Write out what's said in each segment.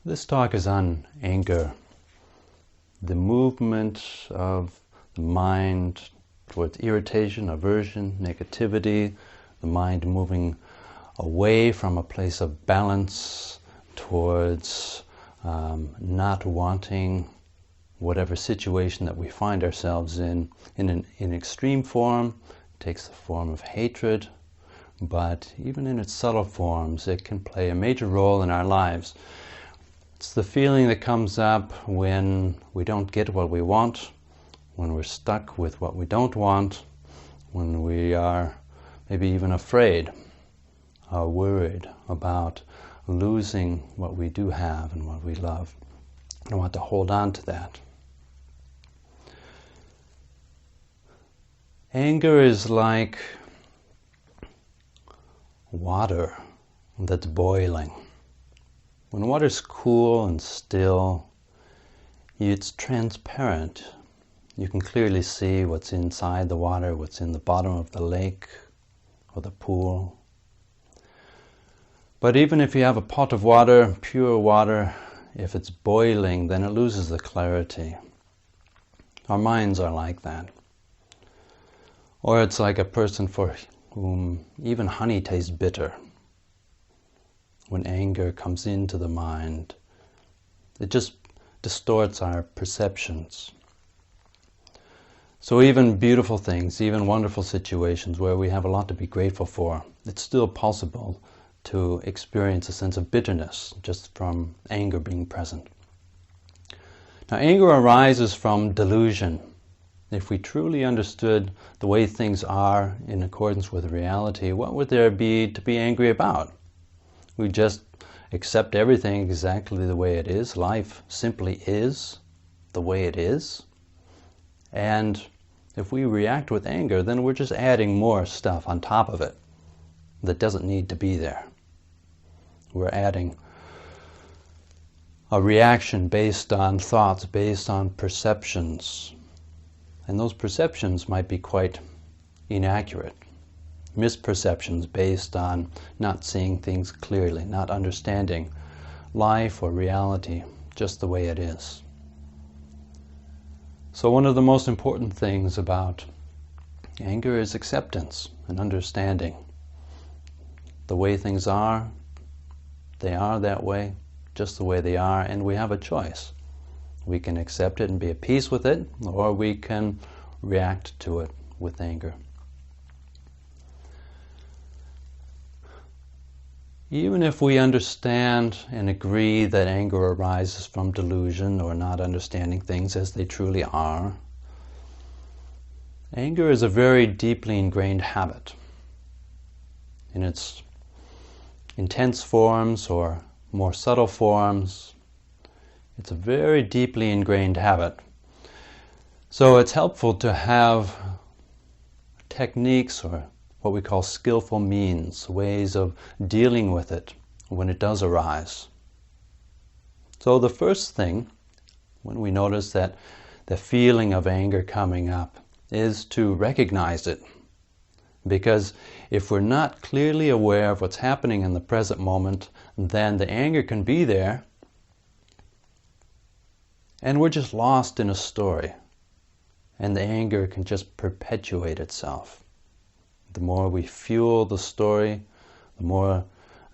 This talk is on anger, the movement of the mind towards irritation, aversion, negativity, the mind moving away from a place of balance towards not wanting whatever situation that we find ourselves in extreme form. It takes the form of hatred, but even in its subtle forms, it can play a major role in our lives. It's the feeling that comes up when we don't get what we want, when we're stuck with what we don't want, when we are maybe even afraid or worried about losing what we do have and what we love. I want to hold on to that. Anger is like water that's boiling. When water's cool and still, it's transparent. You can clearly see what's inside the water, what's in the bottom of the lake or the pool. But even if you have a pot of water, pure water, if it's boiling, then it loses the clarity. Our minds are like that. Or it's like a person for whom even honey tastes bitter. When anger comes into the mind, it just distorts our perceptions. So even beautiful things, even wonderful situations where we have a lot to be grateful for, it's still possible to experience a sense of bitterness just from anger being present. Now, anger arises from delusion. If we truly understood the way things are in accordance with reality, what would there be to be angry about? We just accept everything exactly the way it is. Life simply is the way it is. And if we react with anger, then we're just adding more stuff on top of it that doesn't need to be there. We're adding a reaction based on thoughts, based on perceptions. And those perceptions might be quite inaccurate. Misperceptions based on not seeing things clearly, not understanding life or reality just the way it is. So one of the most important things about anger is acceptance and understanding. The way things are, they are that way, just the way they are, and we have a choice. We can accept it and be at peace with it, or we can react to it with anger. Even if we understand and agree that anger arises from delusion or not understanding things as they truly are, anger is a very deeply ingrained habit. In its intense forms or more subtle forms, it's a very deeply ingrained habit. So it's helpful to have techniques or what we call skillful means, ways of dealing with it when it does arise. So the first thing, when we notice that the feeling of anger coming up, is to recognize it. Because if we're not clearly aware of what's happening in the present moment, then the anger can be there, and we're just lost in a story. And the anger can just perpetuate itself. The more we fuel the story, the more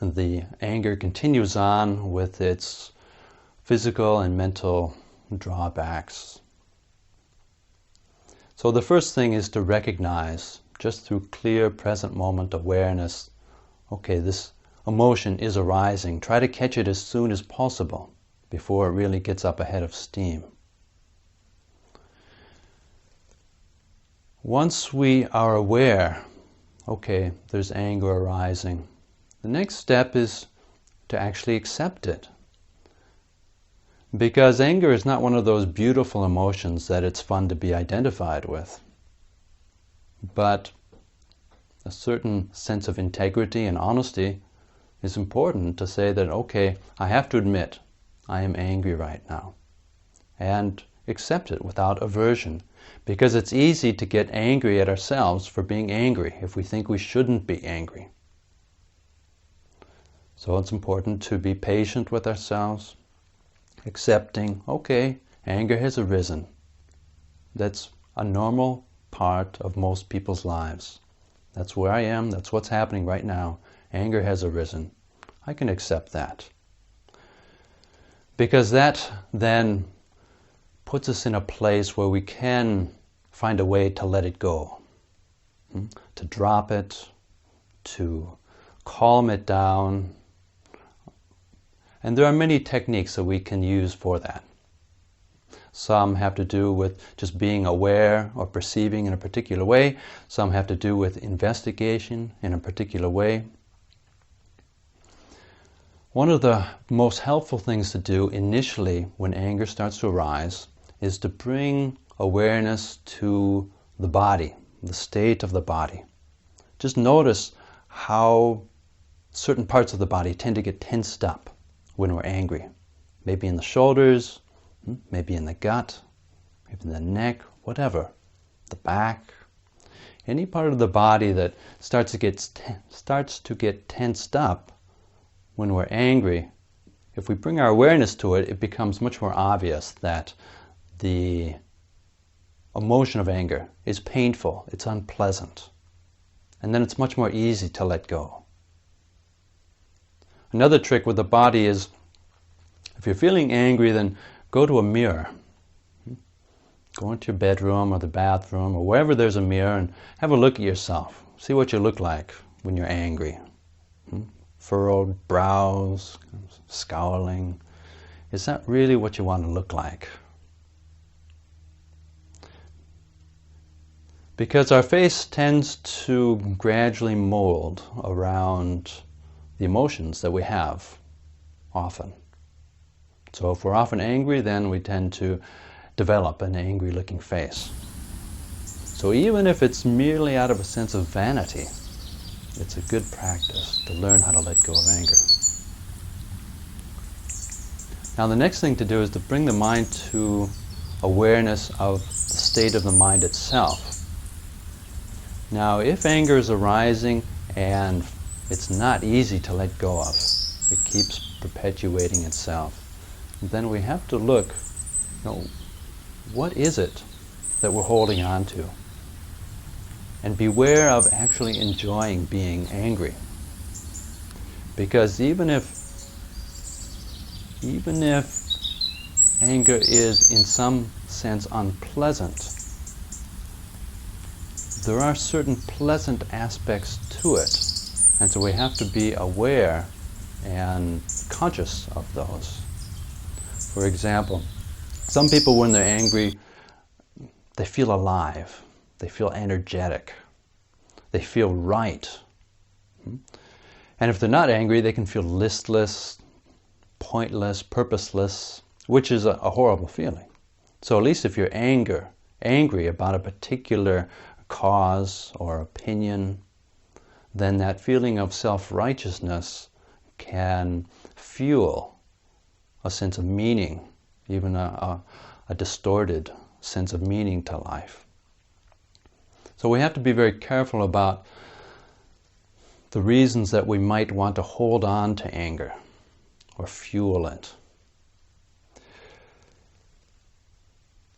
the anger continues on with its physical and mental drawbacks. So the first thing is to recognize, just through clear present moment awareness, okay, this emotion is arising. Try to catch it as soon as possible before it really gets up ahead of steam. Once we are aware, okay, there's anger arising, the next step is to actually accept it. Because anger is not one of those beautiful emotions that it's fun to be identified with. But a certain sense of integrity and honesty is important to say that, okay, I have to admit I am angry right now. And accept it without aversion. Because it's easy to get angry at ourselves for being angry if we think we shouldn't be angry. So it's important to be patient with ourselves, accepting, okay, anger has arisen. That's a normal part of most people's lives. That's where I am, that's what's happening right now. Anger has arisen. I can accept that. Because that then puts us in a place where we can find a way to let it go, to drop it, to calm it down. And there are many techniques that we can use for that. Some have to do with just being aware or perceiving in a particular way. Some have to do with investigation in a particular way. One of the most helpful things to do initially when anger starts to arise is to bring awareness to the body, the state of the body. Just notice how certain parts of the body tend to get tensed up when we're angry. Maybe in the shoulders, maybe in the gut, maybe in the neck, whatever, the back. Any part of the body that starts to get tensed up when we're angry, if we bring our awareness to it, it becomes much more obvious that the emotion of anger is painful, it's unpleasant. And then it's much more easy to let go. Another trick with the body is, if you're feeling angry, then go to a mirror. Go into your bedroom or the bathroom or wherever there's a mirror and have a look at yourself. See what you look like when you're angry. Furrowed brows, scowling. Is that really what you want to look like? Because our face tends to gradually mold around the emotions that we have often. So if we're often angry, then we tend to develop an angry looking face. So even if it's merely out of a sense of vanity, it's a good practice to learn how to let go of anger. Now the next thing to do is to bring the mind to awareness of the state of the mind itself. Now if anger is arising and it's not easy to let go of, it keeps perpetuating itself, then we have to look, what is it that we're holding on to? And beware of actually enjoying being angry. Because even if anger is in some sense unpleasant, there are certain pleasant aspects to it. And so we have to be aware and conscious of those. For example, some people when they're angry, they feel alive. They feel energetic. They feel right. And if they're not angry, they can feel listless, pointless, purposeless, which is a horrible feeling. So at least if you're angry about a particular cause or opinion, then that feeling of self-righteousness can fuel a sense of meaning, even a distorted sense of meaning to life. So we have to be very careful about the reasons that we might want to hold on to anger or fuel it.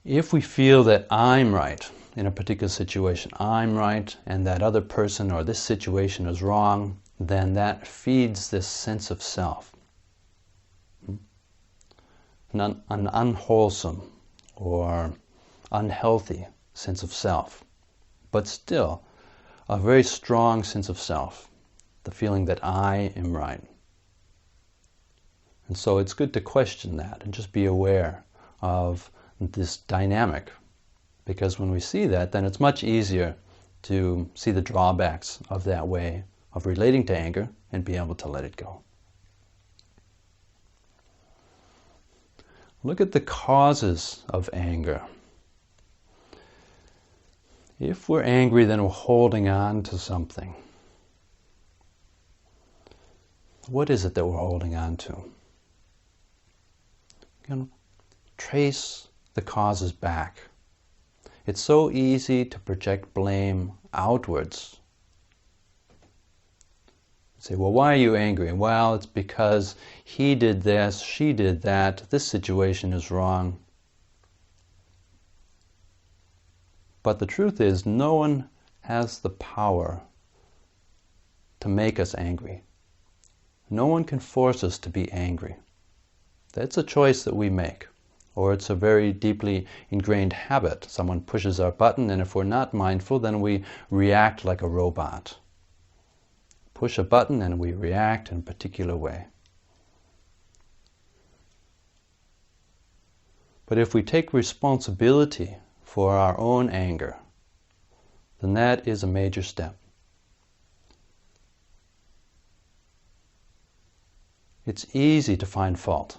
If we feel that I'm right in a particular situation, I'm right and that other person or this situation is wrong, then that feeds this sense of self. An unwholesome or unhealthy sense of self. But still, a very strong sense of self, the feeling that I am right. And so it's good to question that and just be aware of this dynamic, because when we see that, then it's much easier to see the drawbacks of that way of relating to anger and be able to let it go. Look at the causes of anger. If we're angry, then we're holding on to something. What is it that we're holding on to? Trace the causes back. It's so easy to project blame outwards. Say, well, why are you angry? Well, it's because he did this, she did that, this situation is wrong. But the truth is, no one has the power to make us angry. No one can force us to be angry. That's a choice that we make. Or it's a very deeply ingrained habit. Someone pushes our button, and if we're not mindful, then we react like a robot. Push a button and we react in a particular way. But if we take responsibility for our own anger, then that is a major step. It's easy to find fault.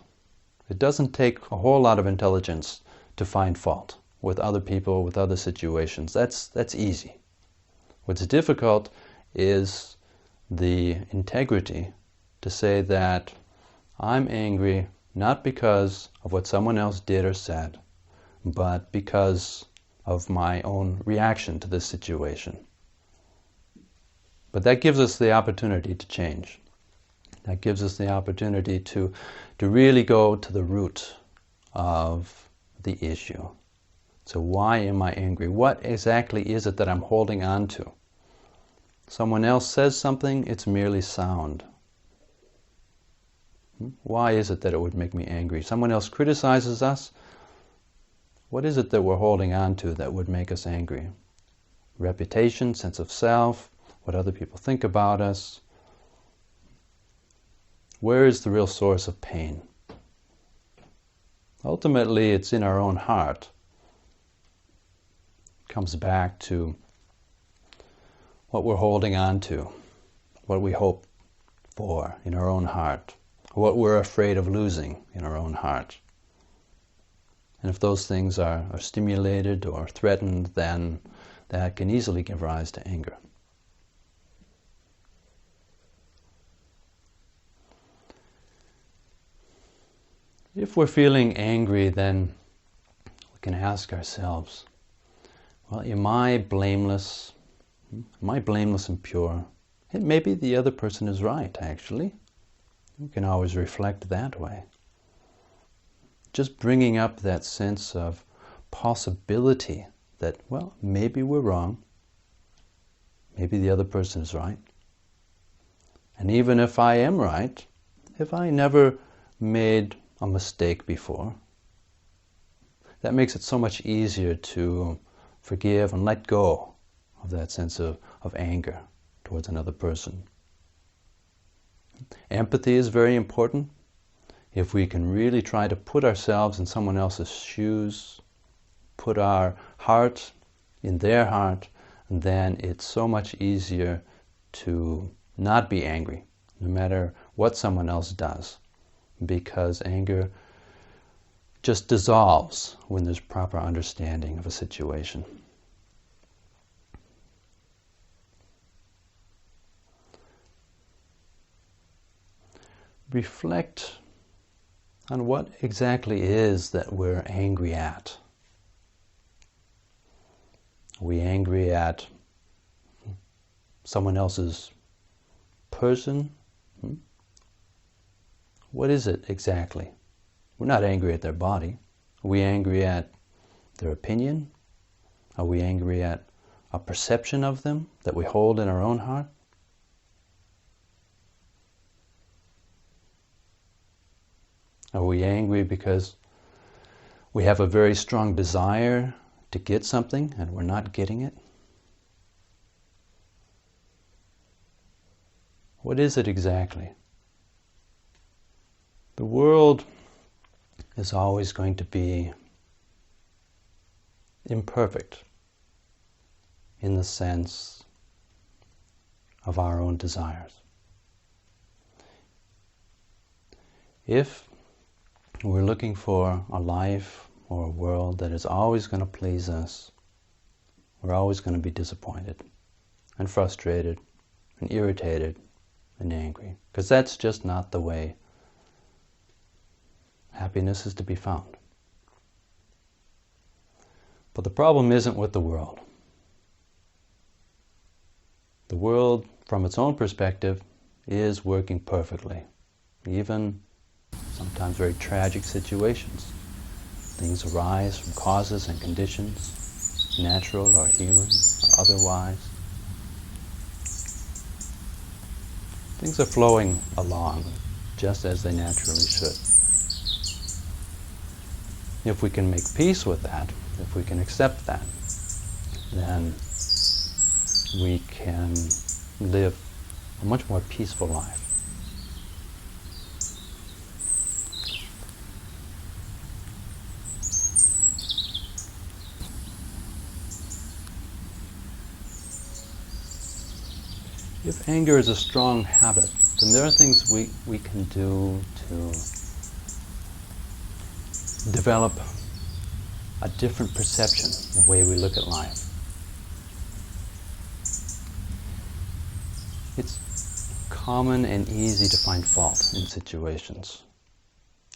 It doesn't take a whole lot of intelligence to find fault with other people, with other situations. That's easy. What's difficult is the integrity to say that I'm angry not because of what someone else did or said, but because of my own reaction to this situation. But that gives us the opportunity to change. That gives us the opportunity to really go to the root of the issue. So why am I angry? What exactly is it that I'm holding on to? Someone else says something, it's merely sound. Why is it that it would make me angry? Someone else criticizes us. What is it that we're holding on to that would make us angry? Reputation, sense of self, what other people think about us. Where is the real source of pain? Ultimately, it's in our own heart. It comes back to what we're holding on to, what we hope for in our own heart, what we're afraid of losing in our own heart. And if those things are stimulated or threatened, then that can easily give rise to anger. If we're feeling angry, then we can ask ourselves, well, am I blameless? Am I blameless and pure? And maybe the other person is right, actually. We can always reflect that way. Just bringing up that sense of possibility that, well, maybe we're wrong. Maybe the other person is right. And even if I am right, if I never made a mistake before, that makes it so much easier to forgive and let go of that sense of anger towards another person. Empathy is very important. If we can really try to put ourselves in someone else's shoes, put our heart in their heart, then it's so much easier to not be angry, no matter what someone else does, because anger just dissolves when there's proper understanding of a situation. Reflect on what exactly is that we're angry at. Are we angry at someone else's person? What is it exactly? We're not angry at their body. Are we angry at their opinion? Are we angry at a perception of them that we hold in our own heart? Are we angry because we have a very strong desire to get something and we're not getting it? What is it exactly? The world is always going to be imperfect in the sense of our own desires. If we're looking for a life or a world that is always going to please us, we're always going to be disappointed and frustrated and irritated and angry, because that's just not the way happiness is to be found. But the problem isn't with the world. The world, from its own perspective, is working perfectly. Even sometimes very tragic situations. Things arise from causes and conditions, natural or human or otherwise. Things are flowing along just as they naturally should. If we can make peace with that, if we can accept that, then we can live a much more peaceful life. If anger is a strong habit, then there are things we can do to develop a different perception, the way we look at life. It's common and easy to find fault in situations.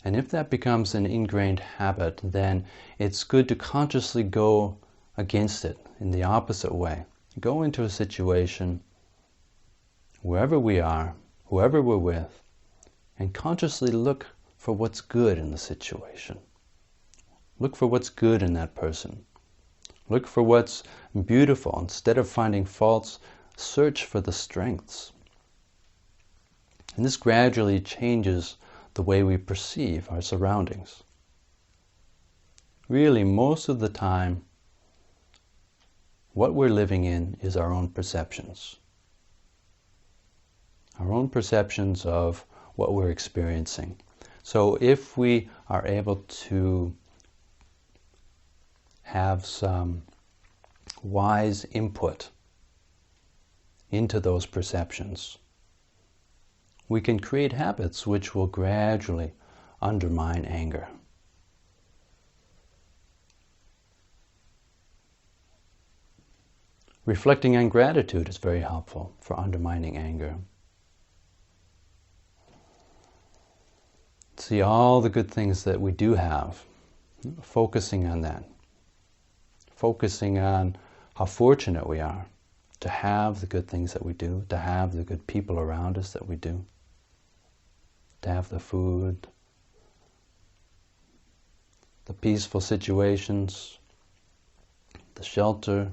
And if that becomes an ingrained habit, then it's good to consciously go against it in the opposite way. Go into a situation, wherever we are, whoever we're with, and consciously look for what's good in the situation. Look for what's good in that person. Look for what's beautiful. Instead of finding faults, search for the strengths. And this gradually changes the way we perceive our surroundings. Really, most of the time, what we're living in is our own perceptions. Our own perceptions of what we're experiencing. So if we are able to have some wise input into those perceptions, we can create habits which will gradually undermine anger. Reflecting on gratitude is very helpful for undermining anger. See all the good things that we do have, focusing on that. Focusing on how fortunate we are to have the good things that we do, to have the good people around us that we do, to have the food, the peaceful situations, the shelter.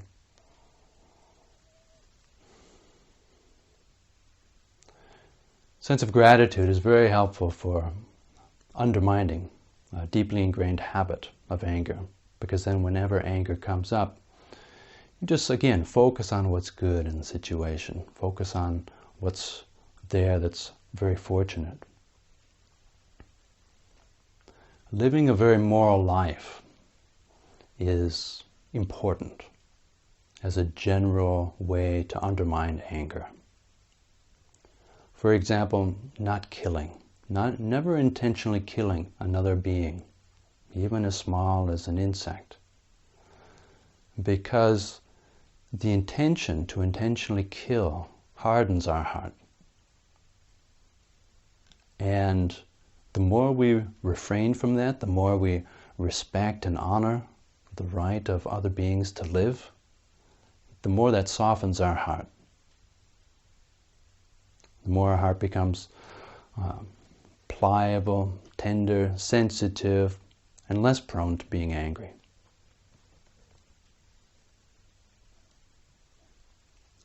Sense of gratitude is very helpful for undermining a deeply ingrained habit of anger, because then whenever anger comes up, you just again focus on what's good in the situation. Focus on what's there that's very fortunate. Living a very moral life is important as a general way to undermine anger. For example, not killing. Never intentionally killing another being, even as small as an insect. Because the intention to intentionally kill hardens our heart. And the more we refrain from that, the more we respect and honor the right of other beings to live, the more that softens our heart. The more our heart becomes pliable, tender, sensitive, and less prone to being angry.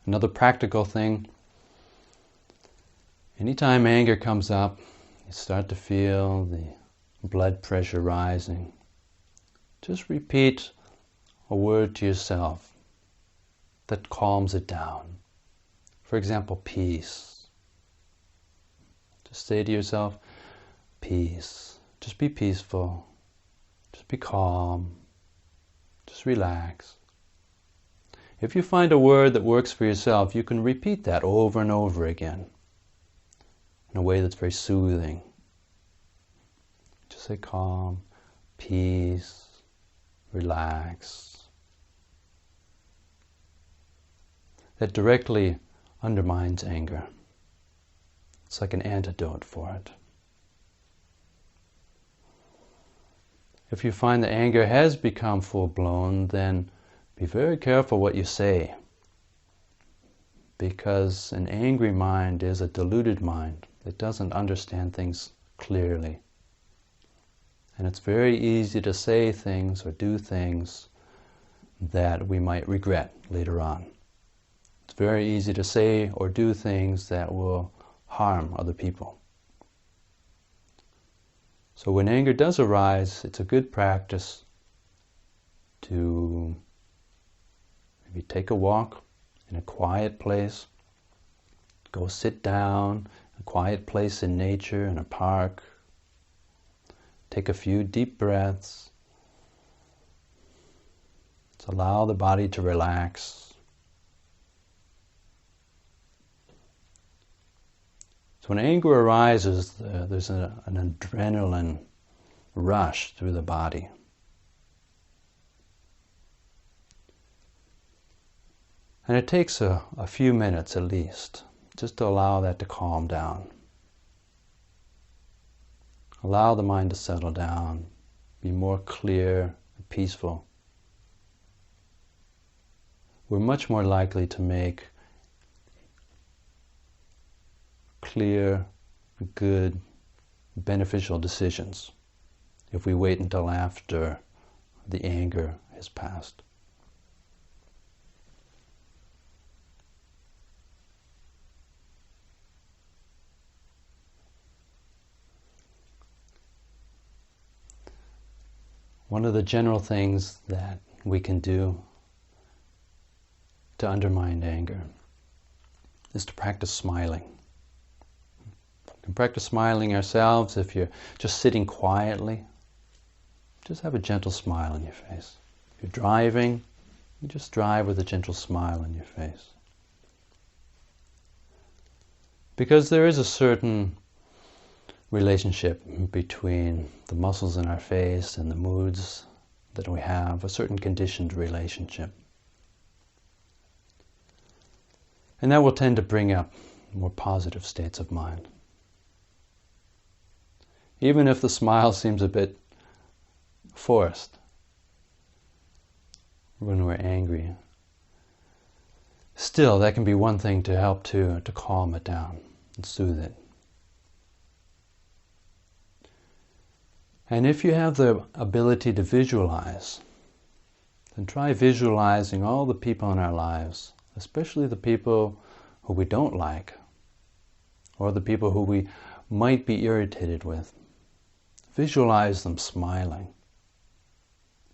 Another practical thing, anytime anger comes up, you start to feel the blood pressure rising, just repeat a word to yourself that calms it down. For example, peace. Just say to yourself, peace. Just be peaceful. Just be calm. Just relax. If you find a word that works for yourself, you can repeat that over and over again in a way that's very soothing. Just say calm, peace, relax. That directly undermines anger. It's like an antidote for it. If you find that anger has become full-blown, then be very careful what you say. because an angry mind is a deluded mind. It doesn't understand things clearly. And it's very easy to say things or do things that we might regret later on. It's very easy to say or do things that will harm other people. So when anger does arise, it's a good practice to maybe take a walk in a quiet place, go sit down in a quiet place in nature, in a park, take a few deep breaths, to allow the body to relax. So when anger arises, there's an adrenaline rush through the body. And it takes a few minutes at least, just to allow that to calm down. Allow the mind to settle down, be more clear and peaceful. We're much more likely to make clear, good, beneficial decisions if we wait until after the anger has passed. One of the general things that we can do to undermine anger is to practice smiling. We can practice smiling ourselves if you're just sitting quietly. Just have a gentle smile on your face. If you're driving, you just drive with a gentle smile on your face. Because there is a certain relationship between the muscles in our face and the moods that we have, a certain conditioned relationship. And that will tend to bring up more positive states of mind. Even if the smile seems a bit forced when we're angry, still that can be one thing to help to calm it down and soothe it. And if you have the ability to visualize, then try visualizing all the people in our lives, especially the people who we don't like, or the people who we might be irritated with. Visualize them smiling,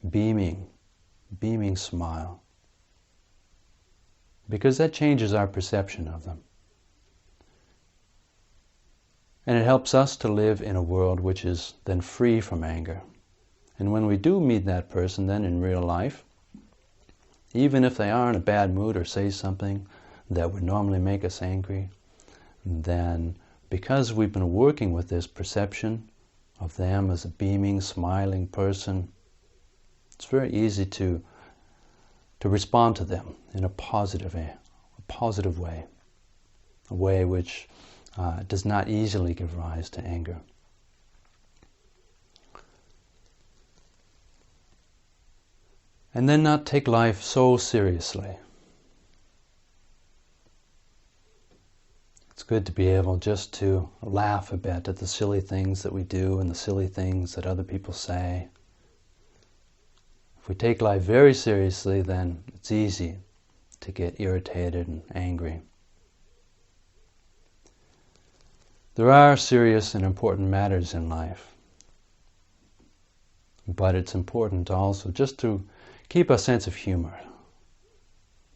beaming smile, because that changes our perception of them. And it helps us to live in a world which is then free from anger. And when we do meet that person then in real life, even if they are in a bad mood or say something that would normally make us angry, then because we've been working with this perception of them as a beaming, smiling person, it's very easy to respond to them in a positive way, a way which does not easily give rise to anger. And then not take life so seriously. It's good to be able just to laugh a bit at the silly things that we do and the silly things that other people say. If we take life very seriously, then it's easy to get irritated and angry. There are serious and important matters in life, but it's important also just to keep a sense of humor,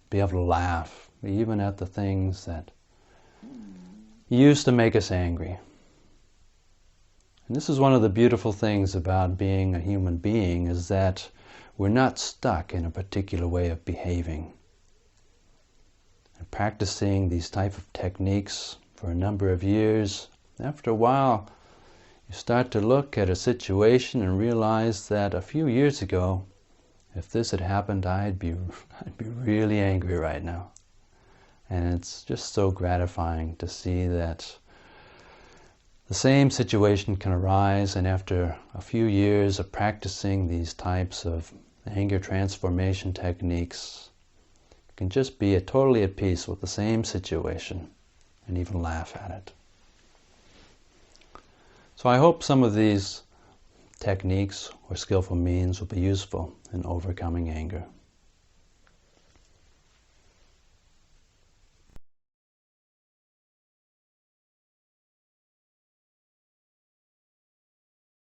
be able to laugh even at the things that used to make us angry. And this is one of the beautiful things about being a human being, is that we're not stuck in a particular way of behaving. And practicing these type of techniques for a number of years, after a while you start to look at a situation and realize that a few years ago, if this had happened, I'd be really angry right now. And it's just so gratifying to see that the same situation can arise, and after a few years of practicing these types of anger transformation techniques, can just be totally at peace with the same situation and even laugh at it. So I hope some of these techniques or skillful means will be useful in overcoming anger.